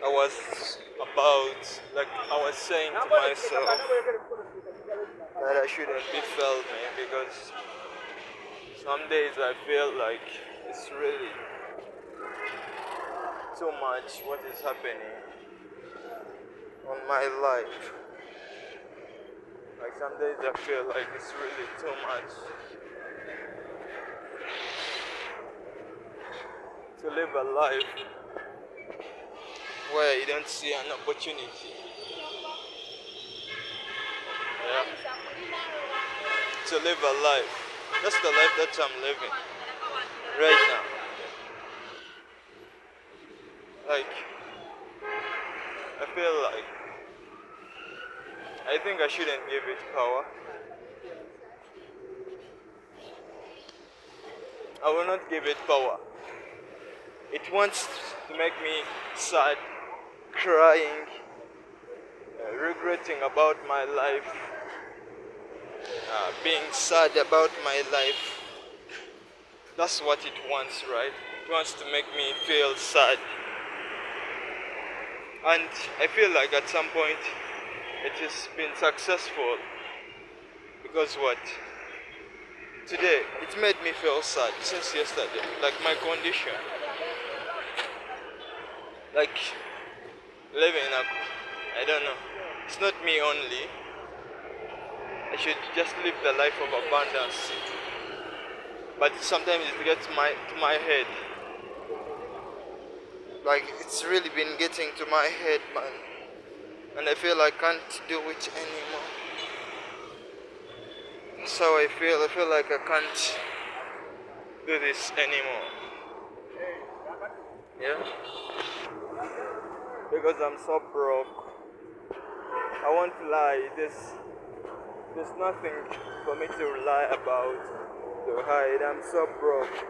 I was saying to myself that I shouldn't be filming because some days I feel like it's really too much what is happening on my life. Like some days I feel like it's really too much to live a life where you don't see an opportunity. Yeah. To live a life. That's the life that I'm living right now. Like I feel like I think I shouldn't give it power. I will not give it power. It wants to make me sad, crying, regretting about my life, being sad about my life. That's what it wants, right? It wants to make me feel sad. And I feel like at some point it has been successful. Because what? Today, it made me feel sad since yesterday. Like my condition. Like living in I don't know. It's not me only. I should just live the life of abundance. But sometimes it gets to my head. Like it's really been getting to my head, man. And I feel I can't do it anymore. So I feel like I can't do this anymore. Yeah? Because I'm so broke. I won't lie, there's nothing for me to lie about, to hide. I'm so broke.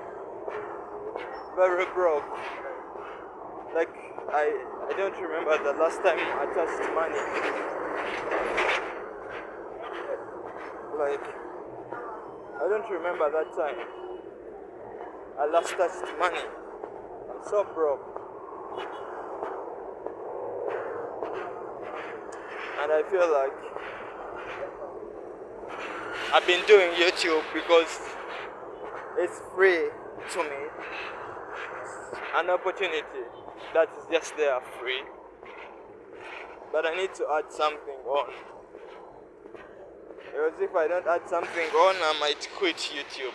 Very broke. Like I don't remember the last time I touched money. Like I don't remember that time I last touched money. I'm so broke. And I feel like I've been doing YouTube because it's free to me. It's an opportunity that is just there free. But I need to add something on. Because if I don't add something on, I might quit YouTube.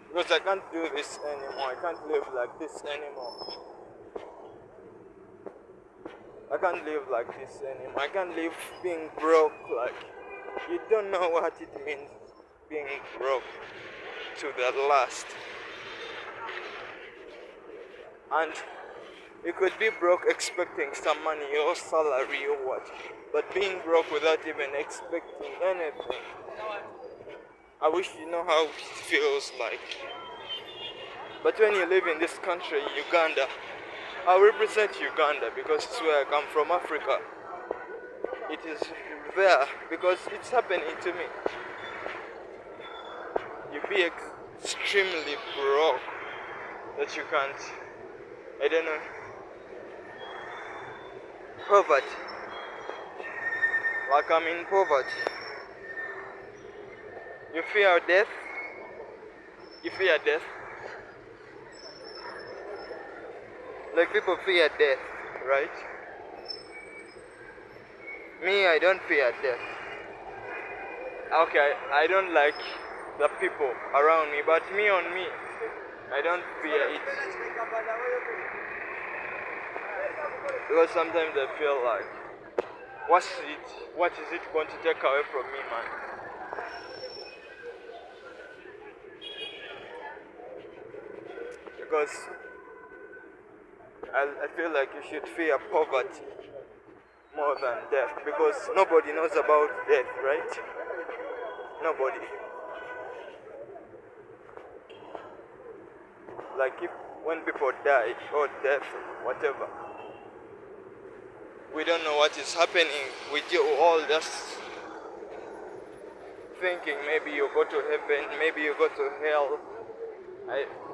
Because I can't do this anymore. I can't live like this anymore. I can't live like this anymore. I can't live being broke. Like, you don't know what it means being broke to the last. And you could be broke expecting some money or salary or what. But being broke without even expecting anything. I wish you know how it feels like. But when you live in this country, Uganda, I represent Uganda because it's where I come from, Africa. It is there because it's happening to me. You be extremely broke that you can't, I don't know, poverty. Like I'm in poverty. You fear death? You fear death? Like people fear death, right? Me, I don't fear death. Okay, I don't like the people around me, but me on me, I don't fear it. Because sometimes I feel like, what is it going to take away from me, man? Because I feel like you should fear poverty more than death, because nobody knows about death, right? Nobody. Like when people die or death, whatever, we don't know what is happening. We all just thinking maybe you go to heaven, maybe you go to hell.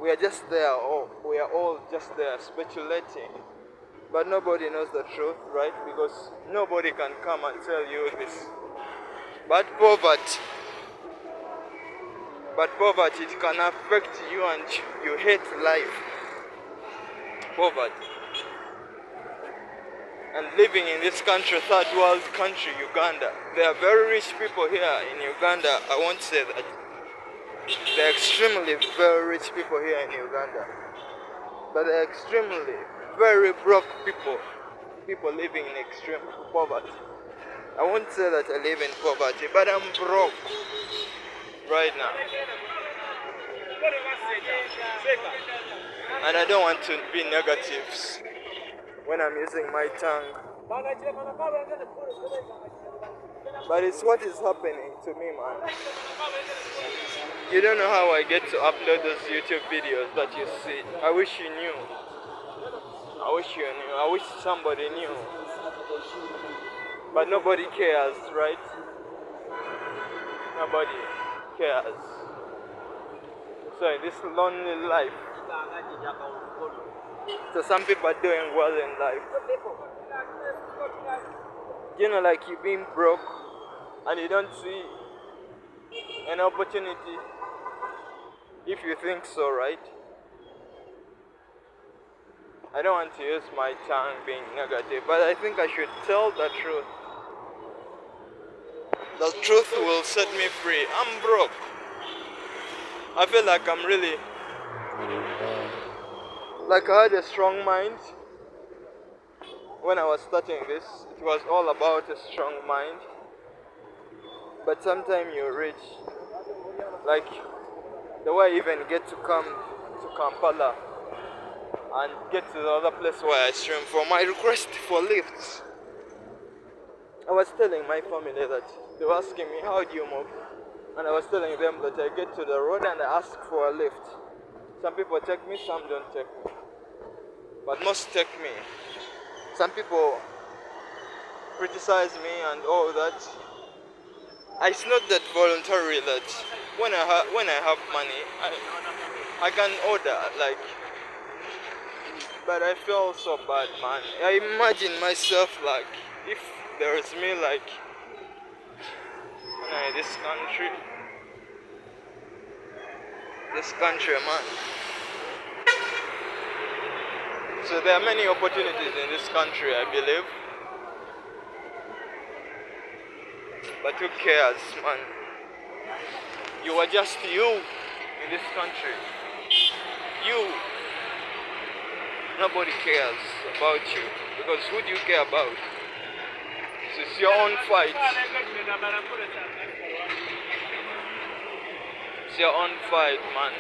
We are just there, or we are all just there speculating. but nobody knows the truth, right? Because nobody can come and tell you this. But poverty, it can affect you and you hate life. Poverty. And living in this country, third world country, Uganda, there are very rich people here in Uganda. I won't say that. There are extremely very rich people here in Uganda. But there are extremely very broke people. People living in extreme poverty. I won't say that I live in poverty, but I'm broke right now. And I don't want to be negatives when I'm using my tongue. But it's what is happening to me, man. You don't know how I get to upload those YouTube videos that you see. I wish you knew. I wish you knew. I wish somebody knew. But nobody cares, right? Nobody cares. So in this lonely life, so some people are doing well in life. You know, like you being broke and you don't see an opportunity if you think so, right? I don't want to use my tongue being negative, but I think I should tell the truth. The truth will set me free. I'm broke. I feel like I'm really, like I had a strong mind when I was starting this. It was all about a strong mind. But sometimes you reach, like the way I even get to come to Kampala and get to the other place where I stream from, I request for lifts. I was telling my family that they were asking me, how do you move? And I was telling them that I get to the road and I ask for a lift. Some people take me, some don't take me. But most take me. Some people criticize me and all that. It's not that voluntary that when I have money, I can order, like, but I feel so bad, man. I imagine myself like, if there is me like, this country, man. So there are many opportunities in this country, I believe. But who cares, man? You are just you in this country. You. Nobody cares about you. Because who do you care about? It's your own fight. It's your own fight, man.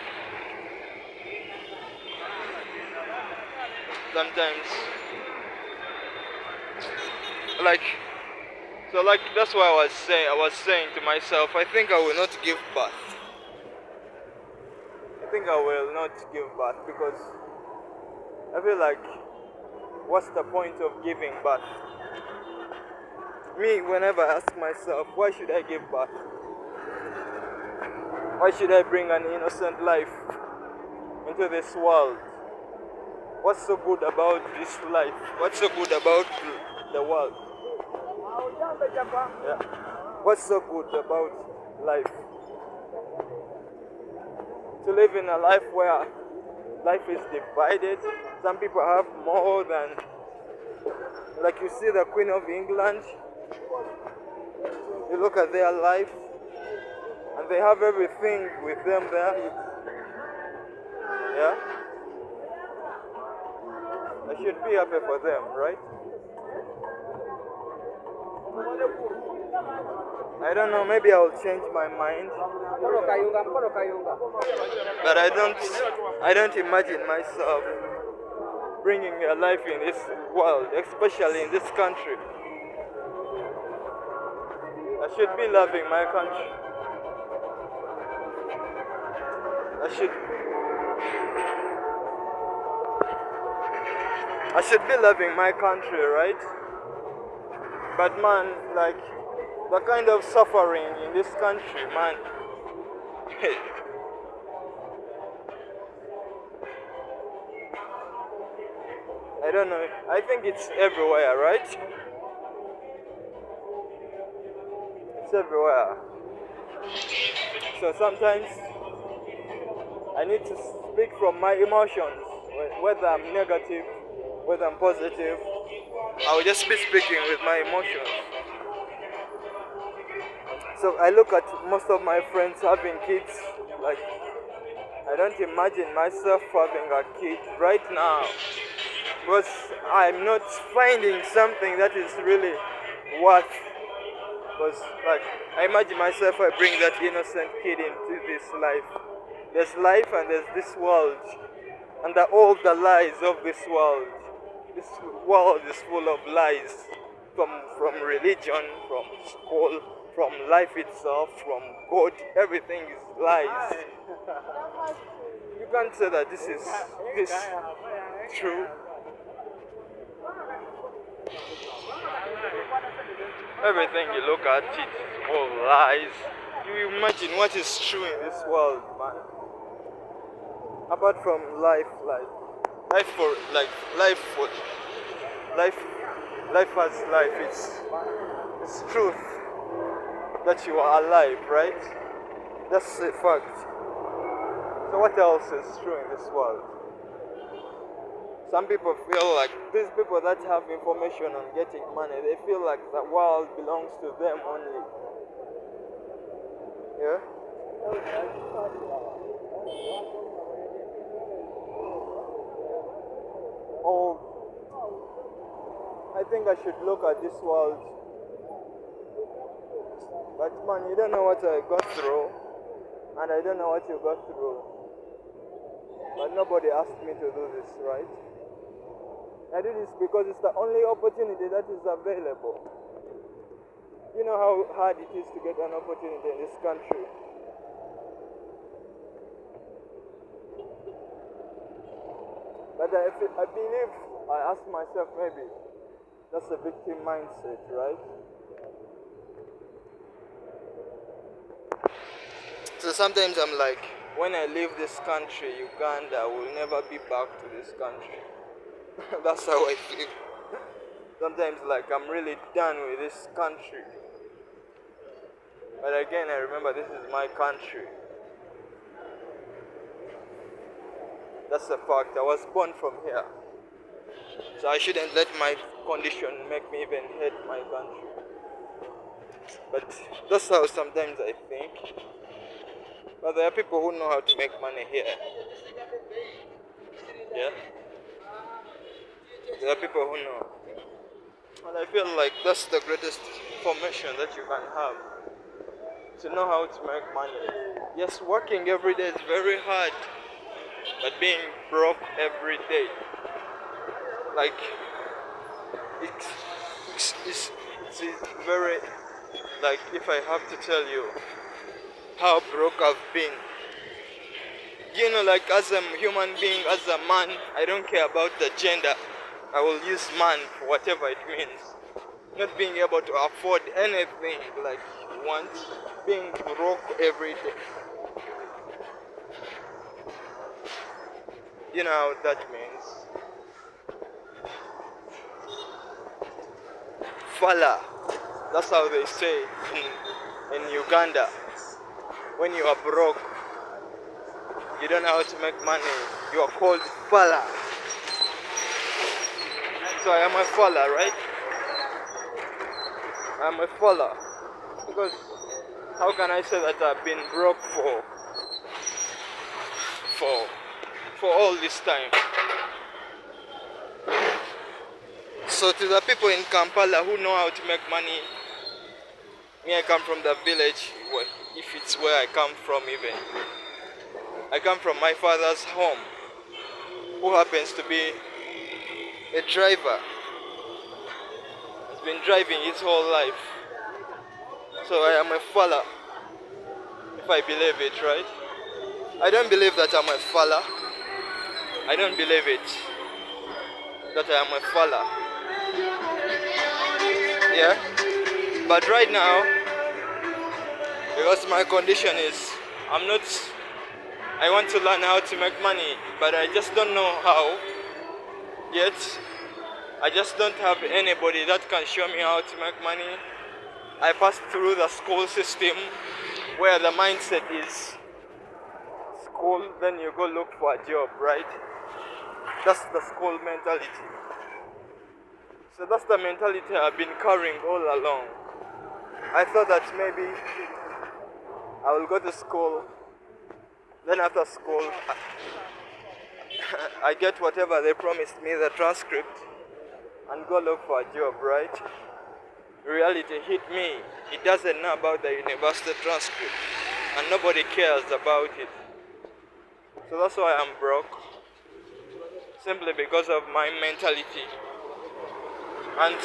Sometimes, like, that's why I was saying to myself, I think I will not give birth. I think I will not give birth because I feel like, what's the point of giving birth? Me, whenever I ask myself, why should I give birth? Why should I bring an innocent life into this world? What's so good about this life? What's so good about the world? Yeah. What's so good about life? To live in a life where life is divided. Some people have more than, like you see the Queen of England. You look at their life and they have everything with them there. Yeah? I should be happy for them, right? I don't know, maybe I'll change my mind. But I don't imagine myself bringing a life in this world, especially in this country. I should be loving my country. I should be loving my country, right? But man, like, the kind of suffering in this country, man. I don't know. I think it's everywhere, right? It's everywhere. So sometimes I need to speak from my emotions, whether I'm negative, whether I'm positive. I will just be speaking with my emotions. So I look at most of my friends having kids. Like, I don't imagine myself having a kid right now, because I'm not finding something that is really worth. Because, like, I imagine myself, I bring that innocent kid into this life. There's life and there's this world, and all the lies of this world. This world is full of lies, from religion, from school, from life itself, from God. Everything is lies. You can't say that this is true. Everything you look at, it's all lies. You imagine what is true in this world, man. Apart from life as life. It's truth that you are alive, right? That's a fact. So what else is true in this world? Some people feel like these people that have information on getting money, they feel like the world belongs to them only. Yeah? Or I think I should look at this world. But man, you don't know what I got through, and I don't know what you got through. But nobody asked me to do this, right? I do this because it's the only opportunity that is available. You know how hard it is to get an opportunity in this country. But I believe, I ask myself, maybe that's a victim mindset, right? So sometimes I'm like, when I leave this country, Uganda, I will never be back to this country. That's how I feel. Sometimes like I'm really done with this country. But again, I remember this is my country. That's a fact. I was born from here. So I shouldn't let my condition make me even hate my country. But that's how sometimes I think. But there are people who know how to make money here. Yeah? There are people who know. And I feel like that's the greatest information that you can have. To know how to make money. Yes, working every day is very hard. But being broke every day, like, it's very, like, if I have to tell you how broke I've been, you know, like, as a human being, as a man, I don't care about the gender. I will use man for whatever it means. Not being able to afford anything like you want, being broke every day. You know what that means? Fala. That's how they say in Uganda. When you are broke, you don't know how to make money, you are called fala. So I am a fala, right? I am a fala. Because how can I say that I've been broke for all this time? So to the people in Kampala who know how to make money, me, I come from the village, if it's where I come from even. I come from my father's home, who happens to be a driver. He's been driving his whole life. So I am a fella, if I believe it, right? I don't believe that I'm a fella. I don't believe it, that I am a fella. Yeah? But right now, because my condition is, I want to learn how to make money, but I just don't know how yet. I just don't have anybody that can show me how to make money. I passed through the school system where the mindset is school, then you go look for a job, right? That's the school mentality. So that's the mentality I've been carrying all along. I thought that maybe I will go to school, then after school, I get whatever they promised me, the transcript, and go look for a job, right? Reality hit me. It doesn't know about the university transcript, and nobody cares about it. So that's why I'm broke, simply because of my mentality. And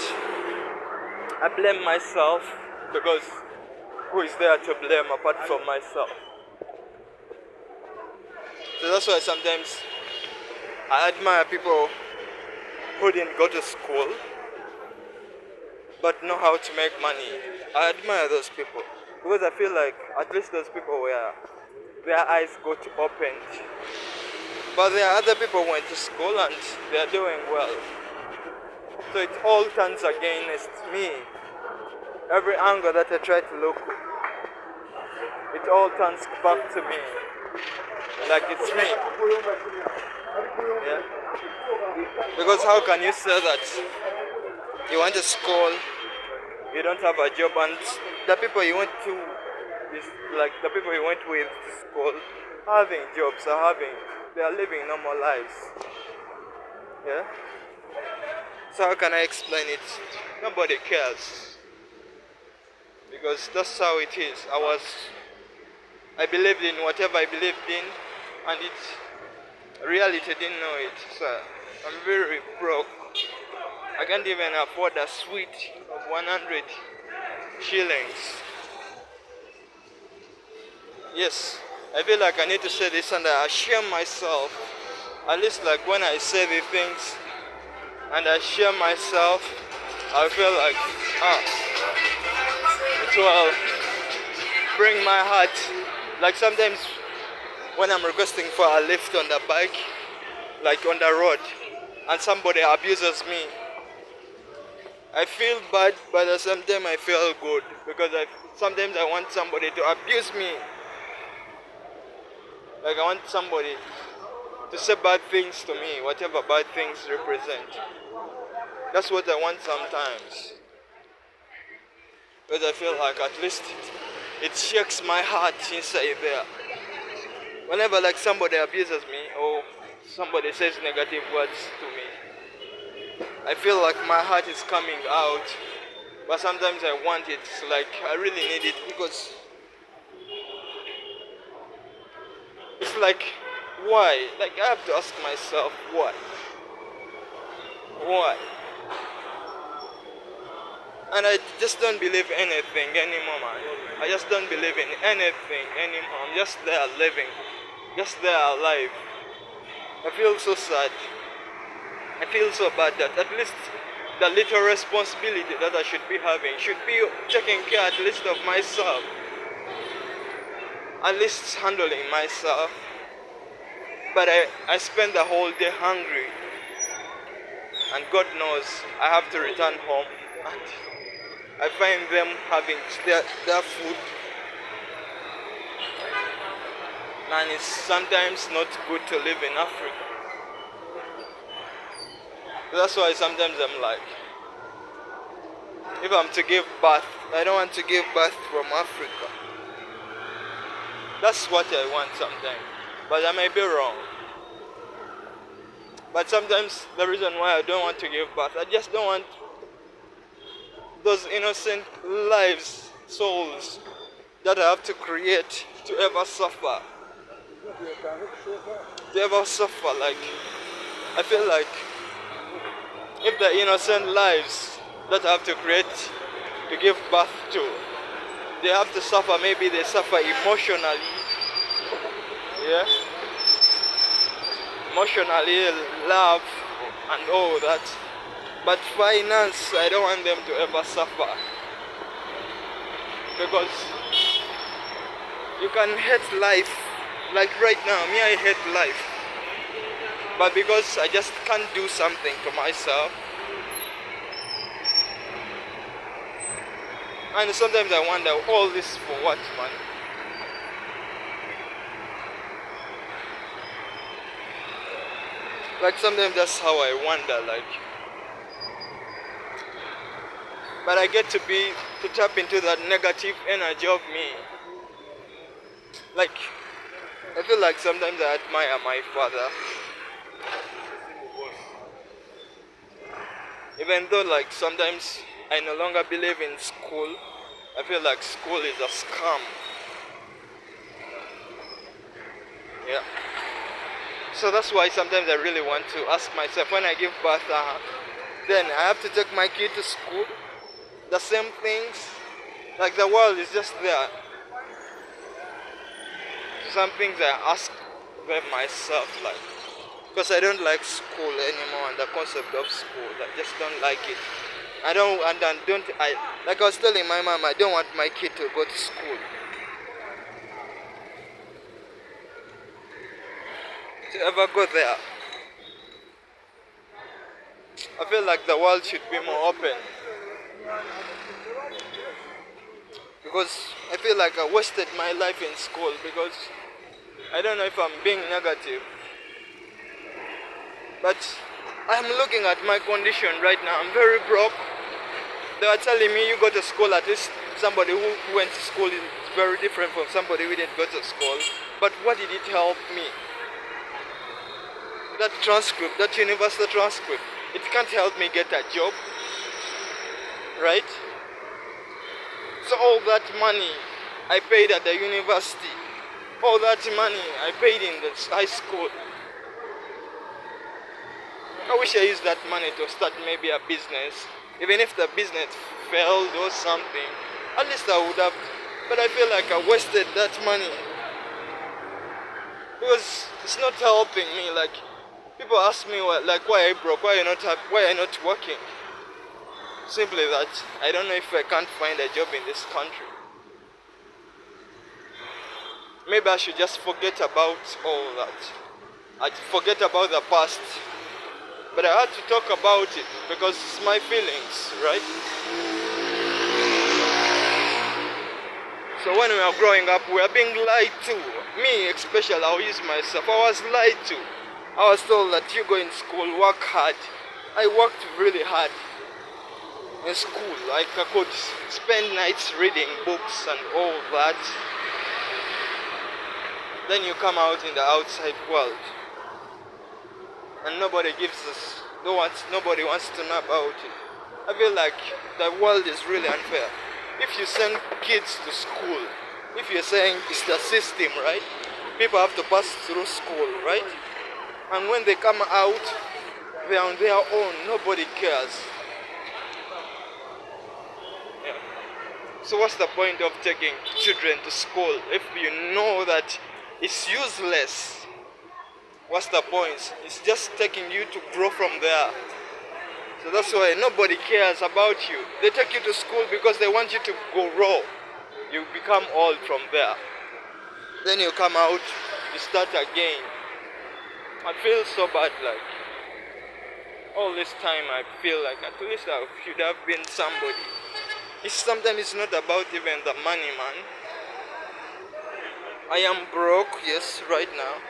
I blame myself because who is there to blame apart from myself? So that's why sometimes I admire people who didn't go to school but know how to make money. I admire those people because I feel like at least those people were their eyes got opened. But there are other people who went to school and they are doing well. So it all turns against me. Every angle that I try to look, it all turns back to me. Like it's me. Yeah? Because how can you say that you went to school, you don't have a job, and the people you went to, is like the people you went with to school, having jobs, they are living normal lives. Yeah? So how can I explain it? Nobody cares. Because that's how it is. I believed in whatever I believed in, and reality didn't know it. So I'm very broke. I can't even afford a sweet of 100 shillings. Yes, I feel like I need to say this and I shame myself. At least like when I say the things and I share myself, I feel like, it will bring my heart. Like sometimes when I'm requesting for a lift on the bike, like on the road, and somebody abuses me, I feel bad, but at the same time I feel good because sometimes I want somebody to abuse me. Like I want somebody to say bad things to me, whatever bad things represent. That's what I want sometimes. Because I feel like at least it shakes my heart inside there. Whenever like somebody abuses me or somebody says negative words to me, I feel like my heart is coming out. But sometimes I want it, like I really need it because it's like, why? Like I have to ask myself, why? Why? And I just don't believe anything anymore, man. I just don't believe in anything anymore. I'm just there living, just there alive. I feel so sad. I feel so bad that at least the little responsibility that I should be having should be taking care at least of myself. At least handling myself. But I spend the whole day hungry. And God knows I have to return home. And I find them having their food. And it's sometimes not good to live in Africa. That's why sometimes I'm like, if I'm to give birth, I don't want to give birth from Africa. That's what I want sometimes. But I may be wrong. But sometimes the reason why I don't want to give birth, I just don't want those innocent lives, souls that I have to create to ever suffer. To ever suffer. Like, I feel like if the innocent lives that I have to create to give birth to, they have to suffer, maybe they suffer emotionally. Yeah? Emotionally, love and all that. But finance, I don't want them to ever suffer. Because you can hate life. Like right now, me, I hate life. But because I just can't do something to myself, And sometimes I wonder, all this for what, man? Like sometimes that's how I wonder, like. But I get to tap into that negative energy of me. Like, I feel like sometimes I admire my father. Even though like sometimes I no longer believe in school, I feel like school is a scam. Yeah. So that's why sometimes I really want to ask myself, when I give birth, then I have to take my kid to school. The same things, like the world is just there. Some things I ask them myself, like, because I don't like school anymore and the concept of school. I just don't like it. Like I was telling my mom, I don't want my kid to go to school. To ever go there. I feel like the world should be more open. Because I feel like I wasted my life in school, because I don't know if I'm being negative, but I'm looking at my condition right now. I'm very broke. They are telling me, you go to school, at least somebody who went to school is very different from somebody who didn't go to school. But what did it help me? That transcript, that universal transcript, it can't help me get a job, right? So all that money I paid at the university, all that money I paid in the high school, I wish I used that money to start maybe a business. Even if the business failed or something, at least I would have. But I feel like I wasted that money, because it's not helping me. Like, people ask me why I broke, why I not working. Simply that I don't know if I can't find a job in this country. Maybe I should just forget about all that. I forget about the past. But I had to talk about it because it's my feelings, right? So when we were growing up, we were being lied to. Me especially, I'll use myself. I was lied to. I was told that you go in school, work hard. I worked really hard in school. Like, I could spend nights reading books and all that. Then you come out in the outside world, and nobody wants to know about it. I feel like the world is really unfair. If you send kids to school, if you're saying it's the system, right? People have to pass through school, right? And when they come out, they're on their own. Nobody cares. Yeah. So what's the point of taking children to school if you know that it's useless? What's the point? It's just taking you to grow from there. So that's why nobody cares about you. They take you to school because they want you to go raw. You become old from there. Then you come out, you start again. I feel so bad, like, all this time I feel like at least I should have been somebody. Sometimes it's not about even the money, man. I am broke, yes, right now.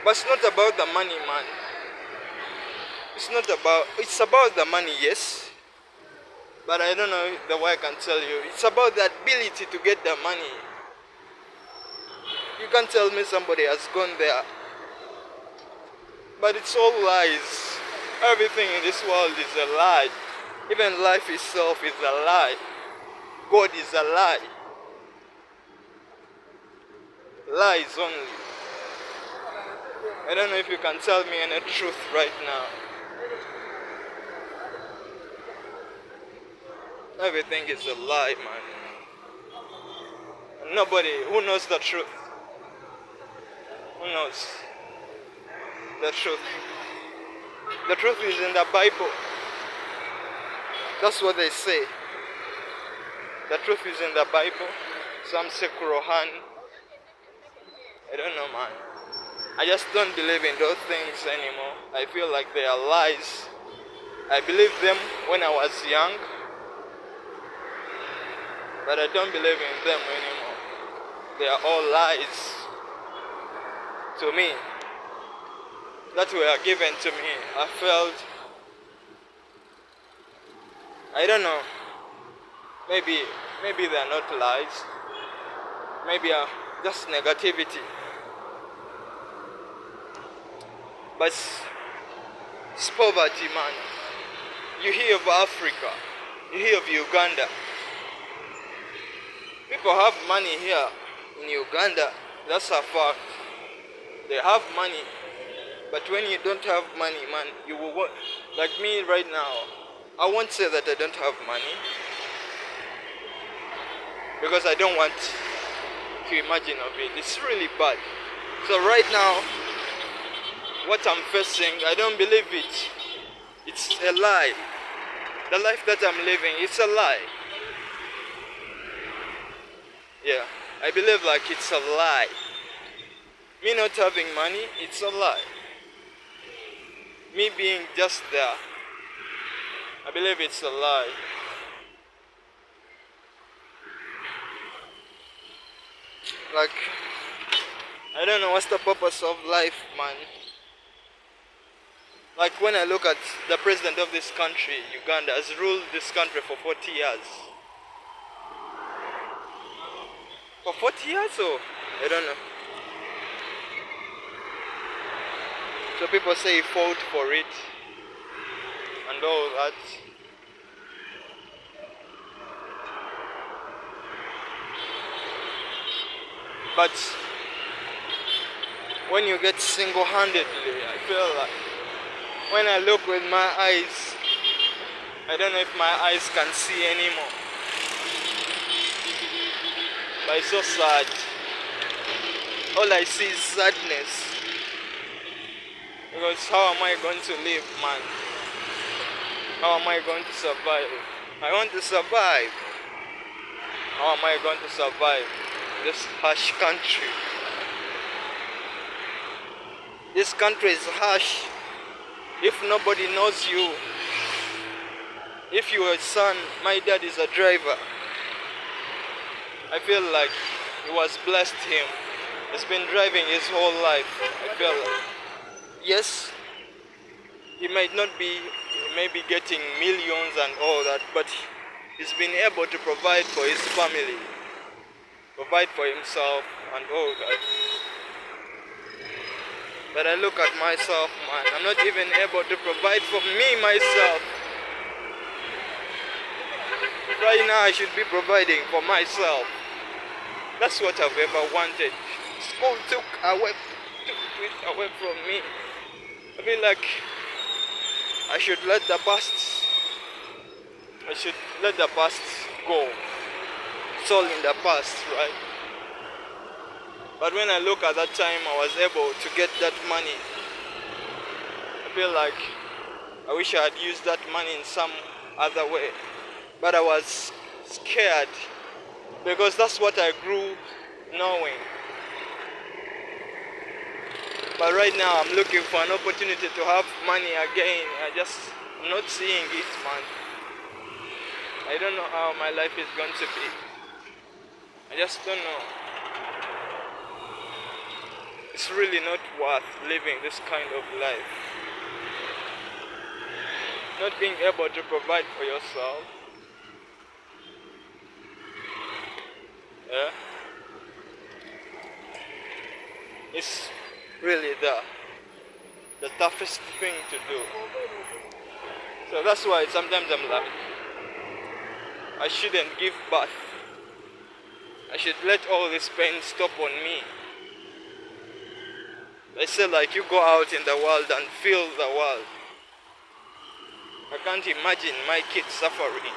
But it's not about the money, man. It's about the money, yes. But I don't know the way I can tell you. It's about the ability to get the money. You can't tell me somebody has gone there. But it's all lies. Everything in this world is a lie. Even life itself is a lie. God is a lie. Lies only. I don't know if you can tell me any truth right now. Everything is a lie, man. And nobody who knows the truth. Who knows the truth? The truth is in the Bible. That's what they say. The truth is in the Bible. Some say Quran. I don't know, man. I just don't believe in those things anymore. I feel like they are lies. I believed them when I was young. but I don't believe in them anymore. They are all lies to me that were given to me. I felt, I don't know, maybe they're not lies, maybe just negativity. But it's poverty, man. You hear of Africa, you hear of Uganda. People have money here in Uganda, that's a fact. They have money, but when you don't have money, man, you will work. Like me right now, I won't say that I don't have money, because I don't want to imagine of it. It's really bad. So right now, what I'm facing, I don't believe it. It's a lie. The life that I'm living, it's a lie. Yeah, I believe like it's a lie. Me not having money, it's a lie. Me being just there, I believe it's a lie. Like, I don't know what's the purpose of life, man. Like when I look at the president of this country, Uganda, has ruled this country for 40 years. For 40 years or? I don't know. So people say he fought for it and all that. But when you get single-handedly, I feel like when I look with my eyes, I don't know if my eyes can see anymore. But it's so sad. All I see is sadness. Because how am I going to live, man? How am I going to survive? I want to survive. How am I going to survive this harsh country? This country is harsh. If nobody knows you, if you are a son, my dad is a driver. I feel like it was blessed him. He's been driving his whole life. I feel like, yes, he might not be, he may be getting millions and all that, but he's been able to provide for his family, provide for himself and all that. But I look at myself, man, I'm not even able to provide for me, myself. Right now I should be providing for myself. That's what I've ever wanted. School took it away from me. I feel like I should let the past go. It's all in the past, right? But when I look at that time I was able to get that money, I feel like I wish I had used that money in some other way. But I was scared because that's what I grew knowing. But right now I'm looking for an opportunity to have money again. I'm not seeing it, man. I don't know how my life is going to be. I just don't know. It's really not worth living this kind of life. Not being able to provide for yourself. Yeah. It's really the toughest thing to do. So that's why sometimes I'm like, I shouldn't give birth. I should let all this pain stop on me. They say like you go out in the world and feel the world. I can't imagine my kids suffering.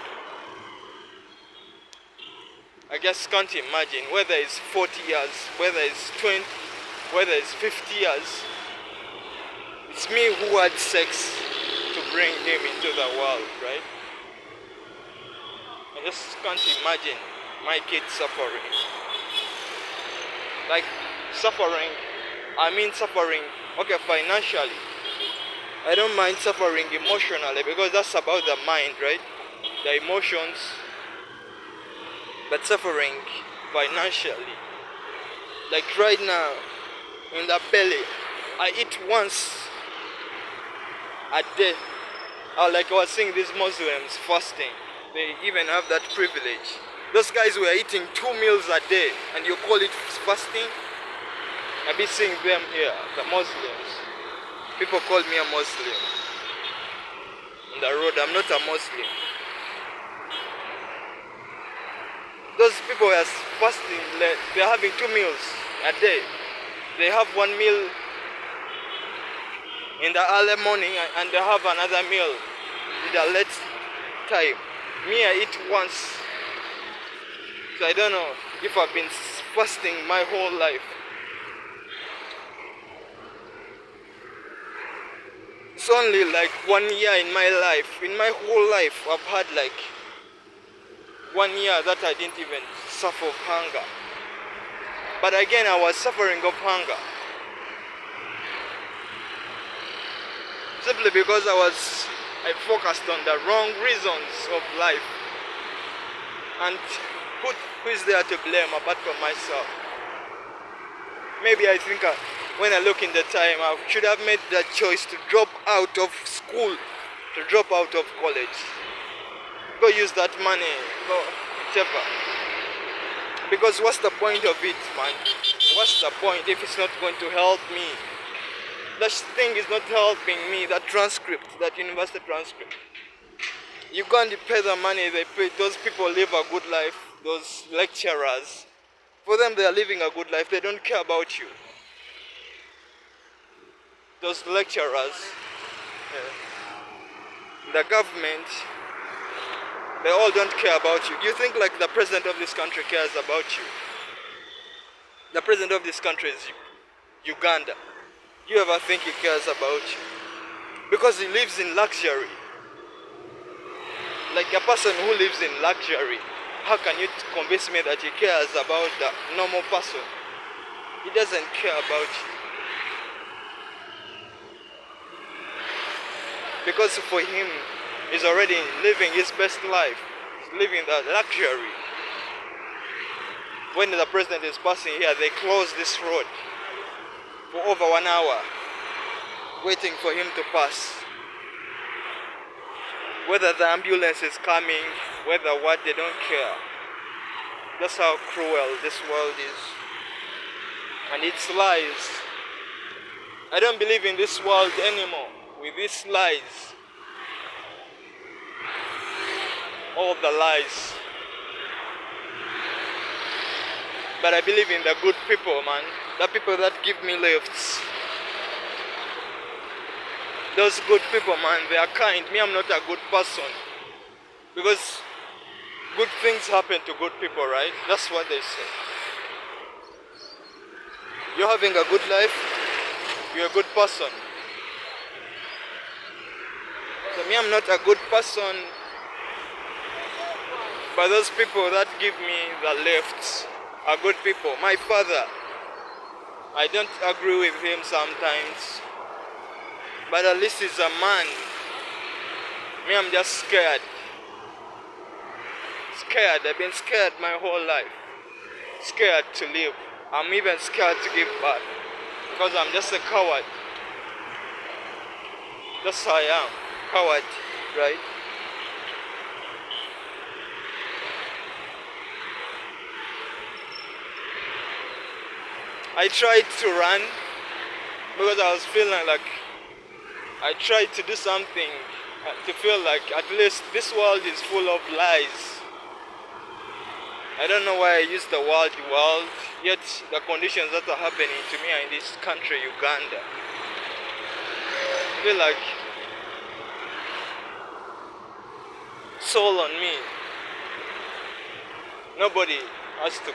I just can't imagine whether it's 40 years, whether it's 20, whether it's 50 years. It's me who had sex to bring him into the world, right? I just can't imagine my kids suffering. Like suffering, I mean suffering, okay, financially. I don't mind suffering emotionally because that's about the mind, right? The emotions. but suffering financially. Like right now, in the belly, I eat once a day. Like I was saying, these Muslims fasting, they even have that privilege. Those guys were eating 2 meals a day, and you call it fasting? I've been seeing them here, the Muslims. People call me a Muslim. On the road, I'm not a Muslim. Those people are fasting, they're having 2 meals a day. They have 1 meal in the early morning and they have another meal in the late time. Me, I eat once. So I don't know if I've been fasting my whole life. It's only like 1 year in my life. In my whole life, I've had like 1 year that I didn't even suffer of hunger. But again, I was suffering of hunger. Simply because I focused on the wrong reasons of life. And who is there to blame apart from myself? Maybe I think when I look in the time, I should have made that choice to drop out of school, to drop out of college. Go use that money, go whatever. Because what's the point of it, man? What's the point if it's not going to help me? That thing is not helping me, that transcript, that university transcript. You can't pay the money they pay. Those people live a good life, those lecturers. For them, they are living a good life. They don't care about you. Those lecturers, the government, they all don't care about you. You think like the president of this country cares about you? The president of this country is Uganda. Do you ever think he cares about you? Because he lives in luxury. Like a person who lives in luxury, how can you convince me that he cares about the normal person? He doesn't care about you. Because for him, he's already living his best life. He's living the luxury. When the president is passing here, they close this road for over 1 hour, waiting for him to pass. Whether the ambulance is coming, whether what, they don't care. That's how cruel this world is. And it's lies. I don't believe in this world anymore with these lies. All the lies. But I believe in the good people, man. The people that give me lifts. Those good people, man, they are kind. Me, I'm not a good person. Because good things happen to good people, right? That's what they say. You're having a good life, you're a good person. So me, I'm not a good person. But those people that give me the lifts are good people. My father, I don't agree with him sometimes. But at least he's a man. Me, I'm just scared. Scared. I've been scared my whole life. Scared to live. I'm even scared to give back. Because I'm just a coward. That's how I am. Coward, right? I tried to run because I was feeling like I tried to do something to feel like at least this world is full of lies. I don't know why I use the word world, yet the conditions that are happening to me are in this country, Uganda. I feel like soul on me. Nobody has to.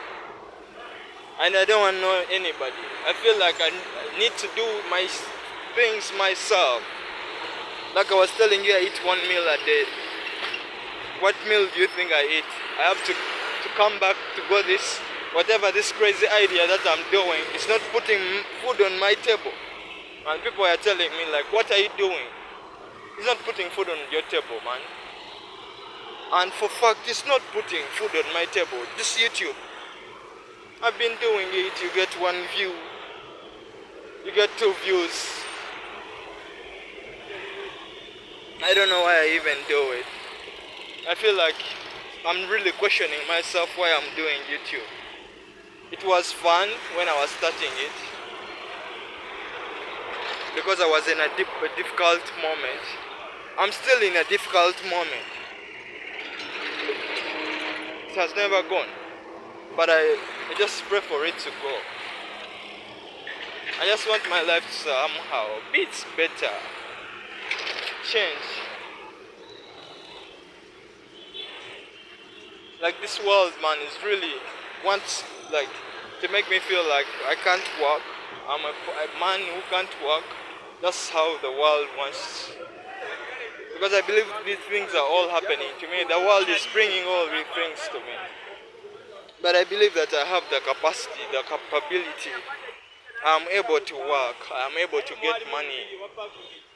And I don't want to know anybody. I feel like I need to do my things myself. Like I was telling you, I eat 1 meal a day. What meal do you think I eat? I have to come back to go this, whatever this crazy idea that I'm doing, it's not putting food on my table. And people are telling me like, what are you doing? It's not putting food on your table, man. And for fact, it's not putting food on my table. This YouTube, I've been doing it. You get 1 view, you get 2 views. I don't know why I even do it. I feel like I'm really questioning myself why I'm doing YouTube. It was fun when I was starting it because I was in a difficult moment. I'm still in a difficult moment. It has never gone, but I just pray for it to go. I just want my life to somehow be better, change. Like this world, man, is really wants like to make me feel like I can't work. I'm a man who can't work. That's how the world wants. Because I believe these things are all happening to me. The world is bringing all these things to me. But I believe that I have the capacity, the capability. I'm able to work. I'm able to get money.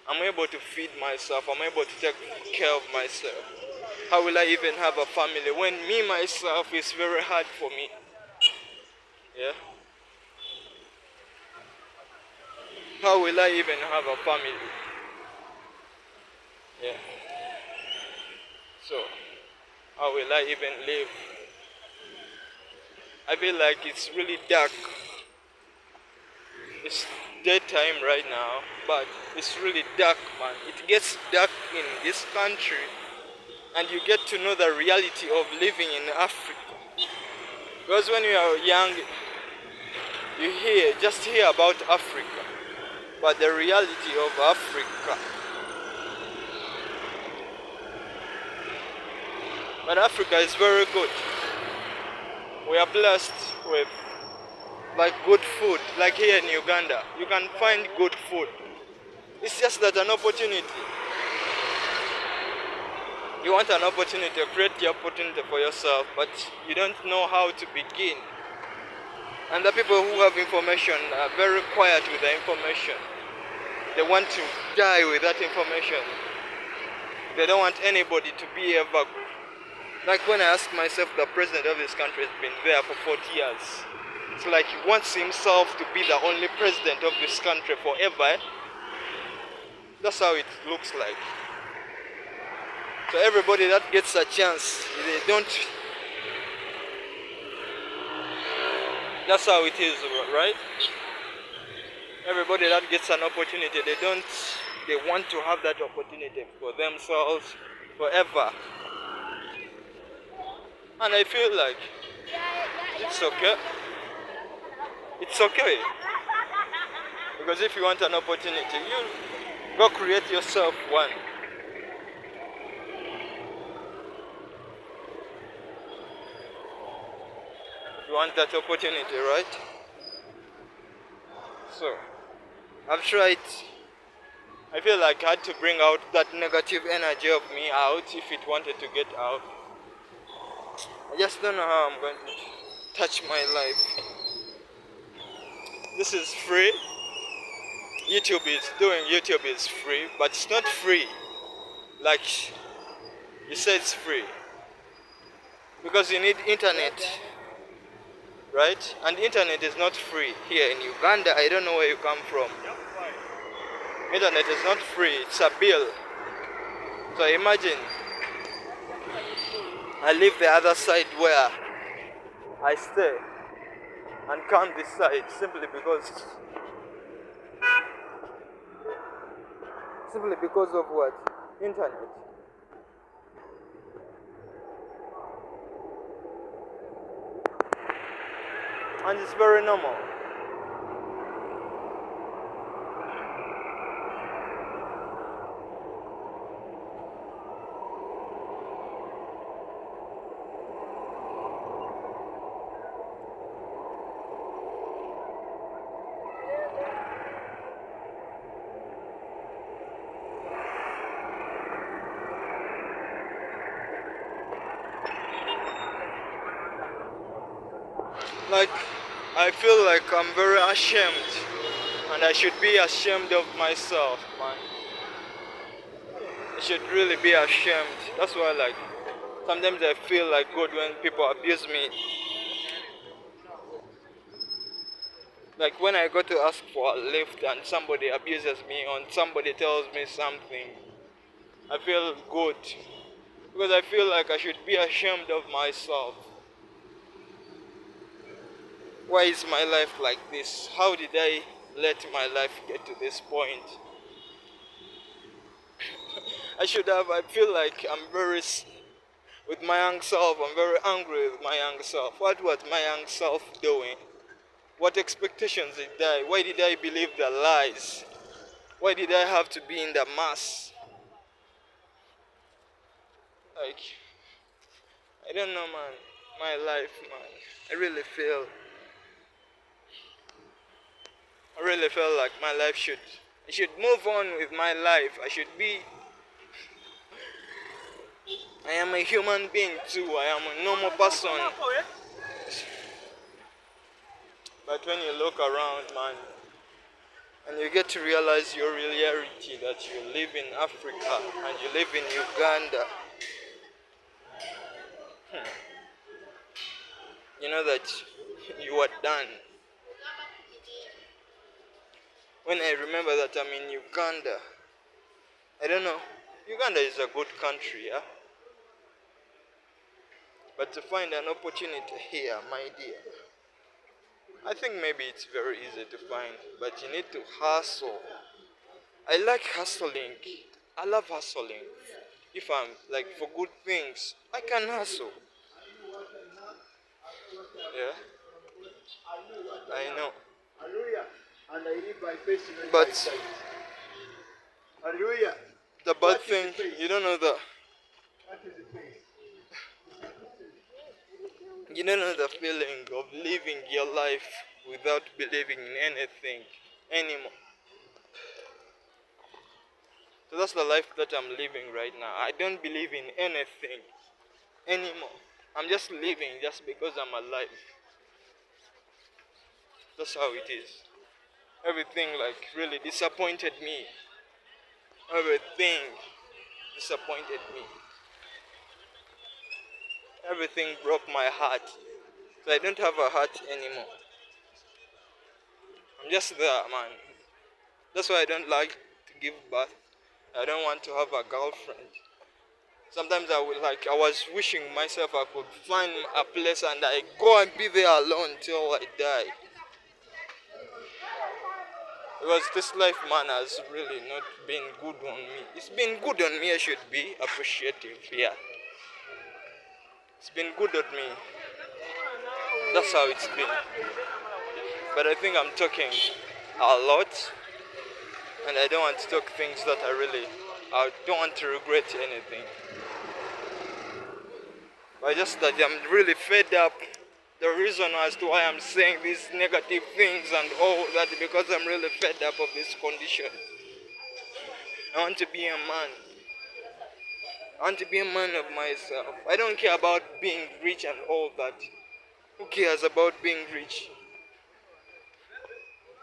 I'm able to feed myself. I'm able to take care of myself. How will I even have a family when me myself is very hard for me? Yeah. How will I even have a family? Yeah. So, how will I even live? I feel like it's really dark. It's daytime right now, but it's really dark, man. It gets dark in this country, and you get to know the reality of living in Africa. Because when you are young, you just hear about Africa, but the reality of Africa. But Africa is very good. We are blessed with like good food. Like here in Uganda, you can find good food. It's just that an opportunity. You want an opportunity, create the opportunity for yourself, but you don't know how to begin. And the people who have information are very quiet with the information. They want to die with that information. They don't want anybody to be ever. Like when I ask myself, the president of this country has been there for 40 years. It's like he wants himself to be the only president of this country forever. That's how it looks like. So everybody that gets a chance, they don't. That's how it is, right? Everybody that gets an opportunity, they want to have that opportunity for themselves forever. And I feel like it's okay. It's okay. Because if you want an opportunity, you go create yourself one. You want that opportunity, right? So, I've tried. I feel like I had to bring out that negative energy of me out if it wanted to get out. I just don't know how I'm going to touch my life. This is free. YouTube is free, but it's not free. Like you say it's free. Because you need internet. Right? And internet is not free here in Uganda. I don't know where you come from. Internet is not free, it's a bill. So imagine I live the other side where I stay and come this side simply because of what? Internet. And it's very normal. Like, I feel like I'm very ashamed, and I should be ashamed of myself, man. I should really be ashamed. That's why, like, Sometimes I feel like God when people abuse me. Like when I go to ask for a lift and somebody abuses me or somebody tells me something, I feel good. Because I feel like I should be ashamed of myself. Why is my life like this? How did I let my life get to this point? I feel like with my young self, I'm very angry with my young self. What was my young self doing? What expectations did I? Why did I believe the lies? Why did I have to be in the mass? Like, I don't know, man. My life, man. I really feel like I should move on with my life. I am a human being too. I am a normal person. But when you look around, man, and you get to realize your reality that you live in Africa and you live in Uganda, you know that you are done. When I remember that I'm in Uganda, I don't know. Uganda is a good country, yeah? But to find an opportunity here, my dear, I think maybe it's very easy to find, but you need to hustle. I like hustling. I love hustling. If I'm like for good things, I can hustle. Yeah, I know. But the bad thing, you don't know the feeling of living your life without believing in anything anymore. So that's the life that I'm living right now. I don't believe in anything anymore. I'm just living just because I'm alive. That's how it is. Everything like really disappointed me. Everything disappointed me. Everything broke my heart. So I don't have a heart anymore. I'm just there, man. That's why I don't like to give birth. I don't want to have a girlfriend. Sometimes I was wishing myself I could find a place and I go and be there alone till I die. Because this life, man, has really not been good on me. It's been good on me, I should be appreciative, yeah. It's been good on me. That's how it's been. But I think I'm talking a lot, and I don't want to talk things that I don't want to regret anything. But just that I'm really fed up. The reason as to why I'm saying these negative things and all that, because I'm really fed up of this condition. I want to be a man. I want to be a man of myself. I don't care about being rich and all that. Who cares about being rich?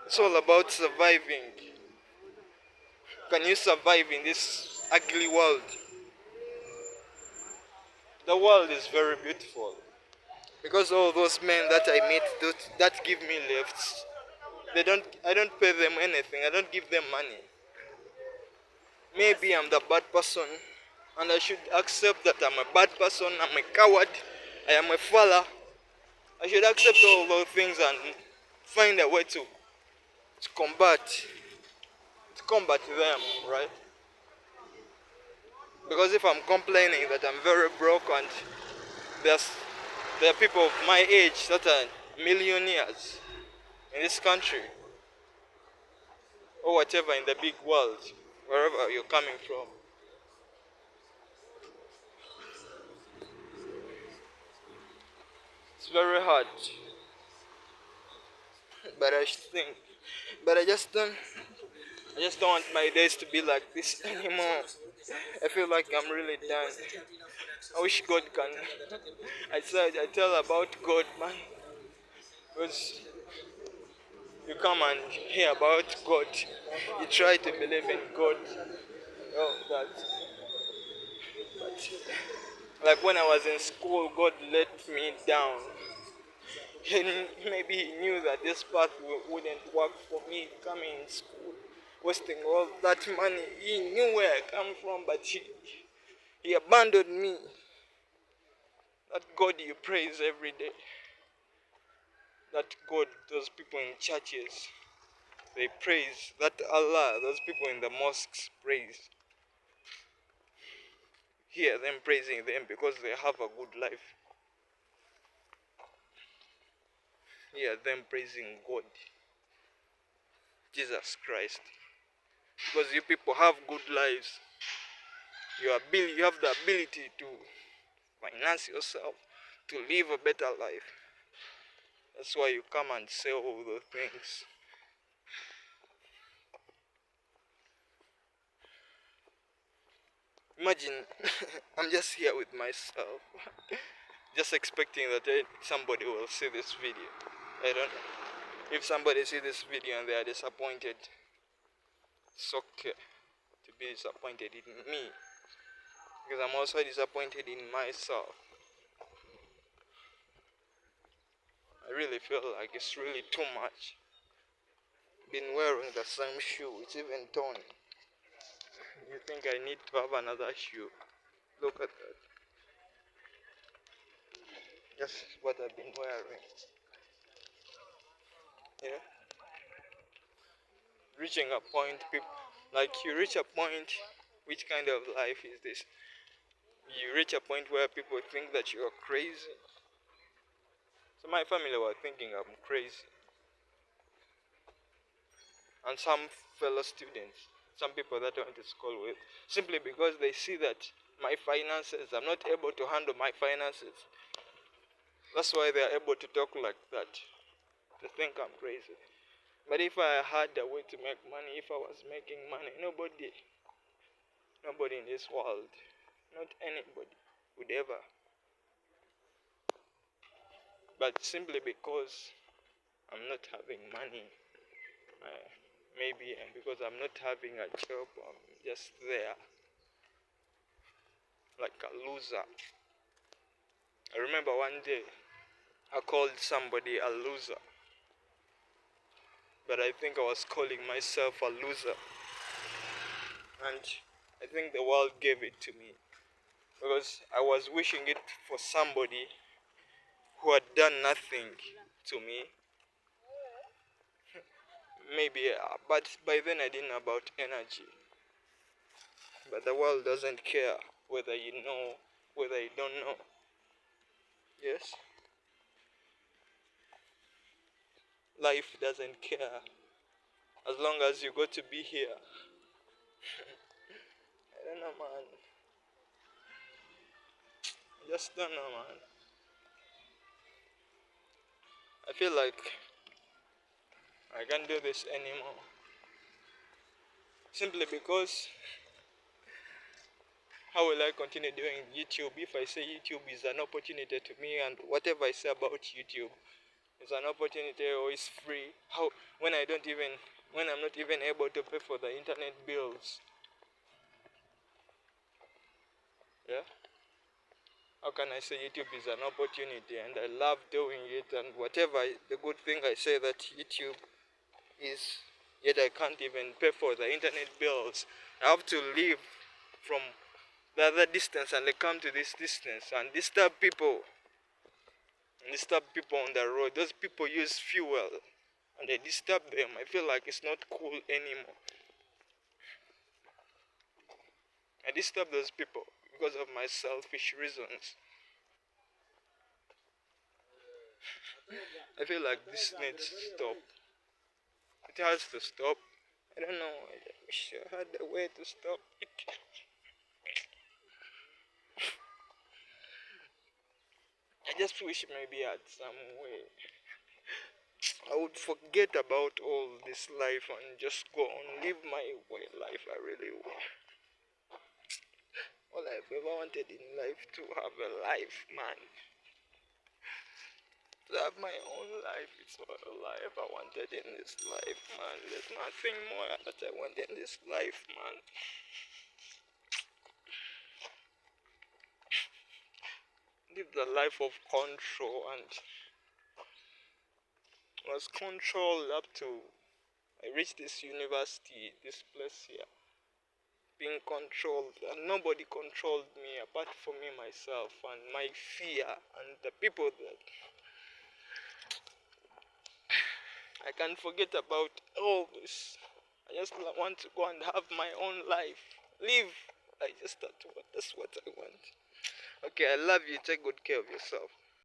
It's all about surviving. Can you survive in this ugly world? The world is very beautiful. Because all those men that I meet that give me lifts, I don't pay them anything. I don't give them money. Maybe I'm the bad person and I should accept that I'm a bad person, I'm a coward, I am a fella. I should accept all those things and find a way to combat them, right? Because if I'm complaining that I'm very broke and there's there are people of my age that are millionaires in this country or whatever in the big world, wherever you're coming from. It's very hard. But I think but I just don't want my days to be like this anymore. I feel like I'm really done. I wish God can I tell about God, man. Because you come and hear about God. You try to believe in God. Oh, that. But Like when I was in school, God let me down. And maybe He knew that this path wouldn't work for me coming in school, wasting all that money. He knew where I come from, but He abandoned me. That God you praise every day. That God, those people in churches, they praise. That Allah, those people in the mosques praise. Hear them praising them because they have a good life. Hear them praising God, Jesus Christ. Because you people have good lives. You have the ability to finance yourself, to live a better life. That's why you come and say all those things. Imagine, I'm just here with myself, just expecting that somebody will see this video. I don't know. If somebody see this video and they are disappointed, it's okay to be disappointed in me, because I'm also disappointed in myself. I really feel like it's really too much. Been wearing the same shoe, it's even torn. You think I need to have another shoe? Look at that. That's what I've been wearing. Yeah. Reaching a point, people, like you reach a point, which kind of life is this? You reach a point where people think that you're crazy. So my family were thinking I'm crazy. And some fellow students, some people that I went to school with, simply because they see that my finances, I'm not able to handle my finances. That's why they are able to talk like that. They think I'm crazy. But if I had a way to make money, if I was making money, nobody in this world, not anybody, would ever. But simply because I'm not having money, maybe, and because I'm not having a job, I'm just there like a loser. I remember one day I called somebody a loser, but I think I was calling myself a loser. And I think the world gave it to me because I was wishing it for somebody who had done nothing to me. Maybe, but by then I didn't know about energy. But the world doesn't care whether you know, whether you don't know. Yes? Life doesn't care as long as you got to be here. I don't know, man. I just don't know, man. I feel like I can't do this anymore. Simply because how will I continue doing YouTube if I say YouTube is an opportunity to me, and whatever I say about YouTube is an opportunity or is free? How when I'm not even able to pay for the internet bills? Yeah? How can I say YouTube is an opportunity and I love doing it, and whatever the good thing I say that YouTube is, yet I can't even pay for the internet bills. I have to leave from the other distance and they come to this distance and disturb people on the road. Those people use fuel and they disturb them. I feel like it's not cool anymore. I disturb those people because of my selfish reasons. I feel like this needs to stop. It has to stop. I don't know. I wish I had a way to stop it. I just wish maybe I had some way. I would forget about all this life and just go on, live my way life. I really would. All I've ever wanted in life, to have a life, man. To have my own life. It's not a life I wanted in this life, man. There's nothing more that I want in this life, man. lived a life of control, and was controlled up to I reached this university, this place here, being controlled, and nobody controlled me apart from me, myself, and my fear, and the people that I can forget about all this. I just want to go and have my own life, live. That's what I want. Okay, I love you. Take good care of yourself.